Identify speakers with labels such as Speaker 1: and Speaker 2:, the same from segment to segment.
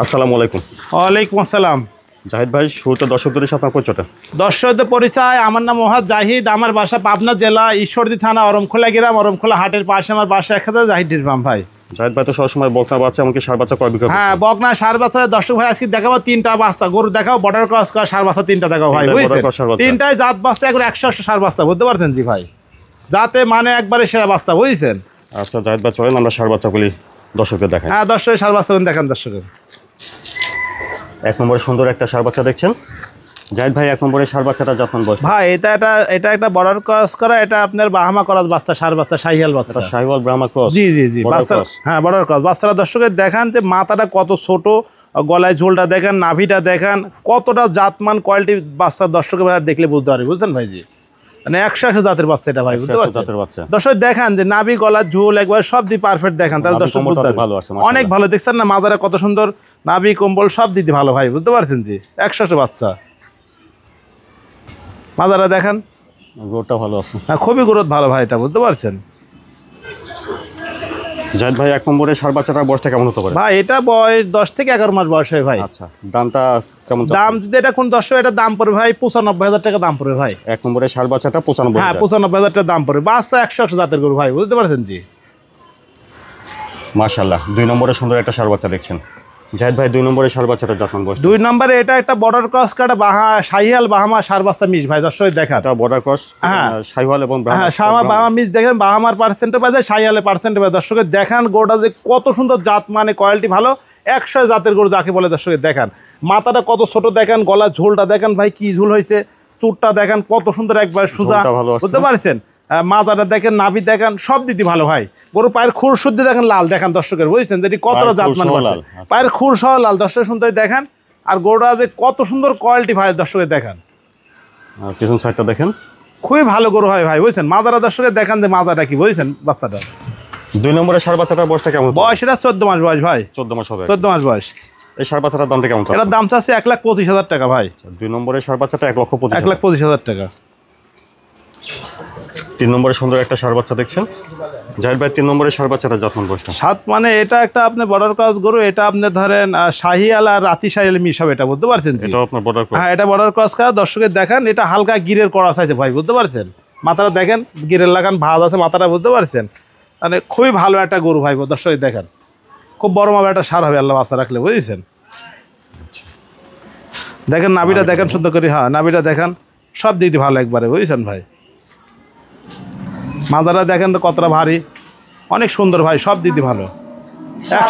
Speaker 1: আসসালামু আলাইকুম।
Speaker 2: ওয়ালাইকুম আসসালাম।
Speaker 1: জাহিদ ভাই, শুরুতে দর্শকদের সাথে আপনার পরিচয়টা।
Speaker 2: দর্শকদের পরিচয়, আমার নাম মোহাম্মদ জাহিদ, আমার বাসা পাবনা জেলা ঈশ্বরদী থানা অরমখোলা গ্রাম, অরমখোলা হাটের পাশে আমার বাসা। এক হাজার জাহিদ ডিরবাম ভাই।
Speaker 1: জাহিদ ভাই তো সবসময় বকনা বাচ্চা এমনকি ষাঁড় বাচ্চা কয় বিক্রি?
Speaker 2: হ্যাঁ, বকনা ষাঁড় বাচ্চা। দর্শক ভাই আজকে দেখাবো তিনটা বাচ্চা গরু দেখাও, বর্ডার ক্রস করা ষাঁড় বাচ্চা তিনটা দেখাও ভাই, বুঝছেন? তিনটাই জাত বাচ্চা, একবার 100 ষাঁড় বাচ্চা, বুঝতে পারছেন জি ভাই? যাতে মানে একবারে সেরা বাচ্চা, বুঝছেন?
Speaker 1: আচ্ছা জাহিদ ভাই, চলেন আমরা ষাঁড় বাচ্চাগুলি দর্শকদের দেখাই।
Speaker 2: হ্যাঁ, দর্শক ষাঁড় বাচ্চা দেখান দর্শকের।
Speaker 1: এক নম্বরে সুন্দর একটা ষাঁড় বাচ্চা দেখছেন জাহিদ ভাই। এক নম্বরে ষাঁড় বাচ্চাটা যত্ন বয়স
Speaker 2: ভাই, এটা একটা বর্ডার ক্রস করা, এটা আপনার বাহামা করা বাচ্চা, ষাঁড় বাচ্চা, শাহিয়াল বাচ্চা।
Speaker 1: শাহিওয়াল ব্রাহ্মা ক্রস।
Speaker 2: জি জি জি, বাচ্চা। হ্যাঁ, বর্ডার ক্রস বাচ্চারা। দর্শকের দেখান যে মাথাটা কত ছোট, গলায় ঝোলটা দেখেন, নাভিটা দেখেন, কতটা জাতমান কোয়ালিটি বাচ্চা। দর্শকের দেখলে বুঝতে পারবে, বুঝছেন ভাই জি? মানে 100 জাতের বাচ্চা এটা ভাই, বুঝতে পারছেন? দর্শক দেখান যে নাভি, গলার ঝোল একবার সব দিয়ে পারফেক্ট দেখান, তাহলে দর্শক বুঝতে পারবে। অনেক ভালো দেখছেন না? মাদারা কত সুন্দর, নাভি কম্বল সব দিতে ভালো ভাই, বুঝতে পারছেন জি? 100 বাচ্চা। মাদারা দেখান,
Speaker 1: গ্রোথটা ভালো আছে।
Speaker 2: হ্যাঁ, খুবই গ্রোথ ভালো ভাই, এটা বুঝতে পারছেন?
Speaker 1: জাহিদ ভাই, এক নম্বরে ষাঁড় বাচ্চাটার বয়সটা কেমন হতে পারে?
Speaker 2: ভাই এটা বয়স 10 থেকে 11 মাস বয়স হয় ভাই।
Speaker 1: আচ্ছা, দামটা কেমন?
Speaker 2: দাম যদি এটা কোন দর্শক, এটা দাম পড়বে ভাই 95,000 টাকা দাম পড়বে ভাই।
Speaker 1: এক নম্বরে ষাঁড় বাচ্চাটা 95,000।
Speaker 2: হ্যাঁ, 95,000 টাকা দাম পড়বে। বাচ্চা 100 জাতের গরু ভাই, বুঝতে পারছেন জি?
Speaker 1: মাশাআল্লাহ। দুই নম্বরে সুন্দর একটা ষাঁড় বাচ্চা দেখছেন জাহিদ ভাই। দুই নম্বরে ষাঁড় বাচ্চাটা যত্ন বয়স?
Speaker 2: 2 নম্বরে এটা একটা বর্ডার ক্রস কাটা শাহিয়াল বাহামা ষাঁড় বাচ্চা মিস ভাই, দর্শক দেখান।
Speaker 1: এটা বর্ডার ক্রস, শাহিওয়াল এবং
Speaker 2: হ্যাঁ, বাহামা মিস দেখেন, বাহামার পার্সেন্টে পাওয়া যায়, শাহিয়ালের পার্সেন্টে পাওয়া। দর্শকের দেখান গরুটা যে কত সুন্দর জাত, মানে কোয়ালিটি ভালো, 100 জাতের গরু যাকে বলে। দর্শকের দেখান মাথাটা কত ছোট দেখেন, গলার ঝোলটা দেখেন ভাই, কি ঝোল হয়েছে, চুটটা দেখেন কত সুন্দর, একবার সুজা, বুঝতে পারছেন? মাজাটা দেখেন, নাভি দেখেন, সব দিদি ভালো ভাই। গরু পায়ের খুর শুদ্ধ দেখেন, লাল দেখেন দর্শকের, বুঝছেন? যেটি কতটা জাত মানে পায়ের খুর সহ লাল, দর্শকের সুন্দর দেখেন। আর গরুটা যে কত সুন্দর কোয়ালিটি ভাই, দর্শকের দেখান।
Speaker 1: পিছন সাইডটা দেখেন,
Speaker 2: খুবই ভালো গরু হয় ভাই, বুঝছেন? মাজারা দর্শকের দেখান যে মাজাটা কি, বুঝছেন? বাচ্চাটা
Speaker 1: দুই নম্বরে ষাঁড় বাচ্চাটার বয়সটা কেমন?
Speaker 2: বয়স এটা 14 মাস বয়স ভাই।
Speaker 1: 14 মাস হবে।
Speaker 2: 14 মাস বয়স।
Speaker 1: এই ষাঁড় বাচ্চাটার দামটা কেমন?
Speaker 2: এটার দাম চাচ্ছে 1,25,000 টাকা ভাই।
Speaker 1: দুই নম্বরে ষাঁড় বাচ্চাটা 1,25,000।
Speaker 2: 1,25,000 টাকা।
Speaker 1: তিন নম্বরে সুন্দর একটা ষাঁড় বাচ্চা দেখছেন জাহিদ ভাই। তিন নম্বরে ষাঁড় বাচ্চাটা যত্ন বয়সটা?
Speaker 2: 7 মানে এটা একটা আপনি বর্ডার ক্রস গরু, এটা আপনি ধরেন শাহিয়াল আর রাতি শাহিয়াল মিশ হবে, এটা বুঝতে পারছেন?
Speaker 1: এটা আপনার বর্ডার ক্রস।
Speaker 2: হ্যাঁ, এটা বর্ডার ক্রস করা। দর্শকের দেখান, এটা হালকা গিরের করা আছে ভাই, বুঝতে পারছেন? মাথাটা দেখেন, গিরের লাগান ভাজ আছে মাথাটা, বুঝতে পারছেন? মানে খুবই ভালো একটা গরু ভাই, দর্শকের দেখেন। খুব বড় মাপের একটা সার হবে আল্লাহ বাচ্চা রাখলে, বুঝেছেন? দেখেন নাভিটা দেখেন সুন্দর করে, হ্যাঁ নাভিটা দেখেন, সব দিক দিয়ে ভালো একবারে, বুঝেছেন ভাই? মাদারা দেখেন কতটা ভারী, অনেক সুন্দর ভাই, সব দিক দিয়ে ভালো।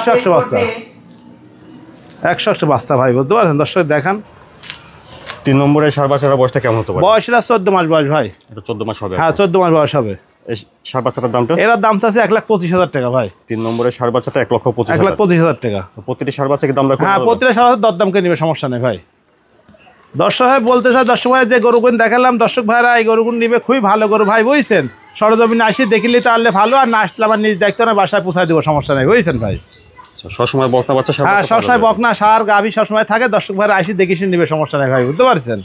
Speaker 2: 100 বাচ্চা, 100 বাচ্চা ভাই, বুঝতে পারছেন? দর্শক দেখান।
Speaker 1: তিন নম্বরে ষাঁড় বাচ্চাটার বয়সটা কেমন হতে পারে?
Speaker 2: বয়স এটা 14 মাস বয়স ভাই।
Speaker 1: এটা 14 মাস হবে।
Speaker 2: হ্যাঁ, 14 মাস বয়স হবে।
Speaker 1: এই ষাঁড় বাচ্চাটার দামটা?
Speaker 2: এর দাম চাচ্ছে 1,25,000 টাকা ভাই।
Speaker 1: তিন নম্বরে ষাঁড় বাচ্চাটা 1,25,000।
Speaker 2: 1,25,000 টাকা।
Speaker 1: প্রতিটি ষাঁড় বাচ্চাকে দাম রাখবেন?
Speaker 2: হ্যাঁ, প্রতিটা ষাঁড় বাচ্চা দরদাম করে নেবে, সমস্যা নেই ভাই। দর্শক ভাই বলতে চাই, দর্শক ভাই যে গরুগুন দেখালাম, দর্শক ভাইরা এই গরুগুন নিবে, খুবই ভালো গরু ভাই, বুঝছেন? সরজমিনে আসি দেখিলে তাহলে ভালো, আর না আসলে আমার নিজ দায়িত্ব না, বাসায় পৌঁছায় দেবো, সমস্যা নেই, বুঝছেন ভাই?
Speaker 1: সবসময় বকনা বাচ্চা?
Speaker 2: হ্যাঁ, সবসময় বকনা সার গাভী সবসময় থাকে। দর্শক ভাইরা আসি দেখে নিবে, সমস্যা নেই ভাই, বুঝতে পারছেন?